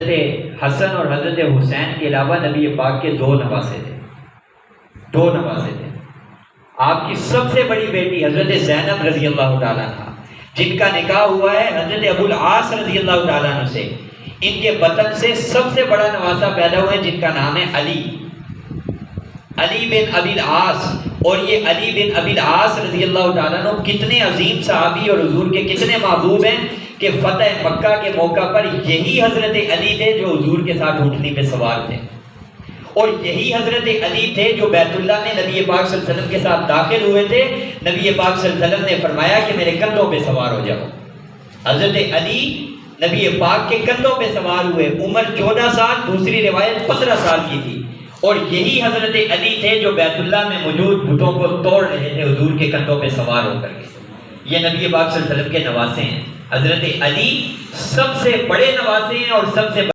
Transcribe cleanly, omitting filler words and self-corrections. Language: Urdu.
حضرت حسن اور حضرت حسین کے علاوہ نبی پاک کے دو نواسے تھے۔ آپ کی سب سے بڑی بیٹی حضرت زینب رضی اللہ تعالیٰ عنہ، جن کا نکاح ہوا ہے حضرت ابو العاص رضی اللہ تعالیٰ عنہ سے، ان کے بطن سے سب سے بڑا نواسا پیدا ہوا ہے جن کا نام ہے علی بن ابی العاص۔ اور یہ علی بن ابی العاص رضی اللہ تعالیٰ عنہ کتنے عظیم صحابی اور حضور کے کتنے محبوب ہیں کہ فتح مکہ کے موقع پر یہی حضرت علی تھے جو حضور کے ساتھ اونٹنی پہ سوار تھے، اور یہی حضرت علی تھے جو بیت اللہ میں نبی پاک صلی اللہ علیہ وسلم کے ساتھ داخل ہوئے تھے۔ نبی پاک صلی اللہ علیہ وسلم نے فرمایا کہ میرے کندھوں پہ سوار ہو جاؤ۔ حضرت علی نبی پاک کے کندھوں پہ سوار ہوئے، عمر 14 سال، دوسری روایت 15 سال کی تھی، اور یہی حضرت علی تھے جو بیت اللہ میں موجود بتوں کو توڑ رہے تھے حضور کے کندھوں پہ سوار ہو کر کے۔ یہ نبی پاک صلی اللہ علیہ وسلم کے نواسے ہیں۔ حضرت علی سب سے بڑے نواسے ہیں اور سب سے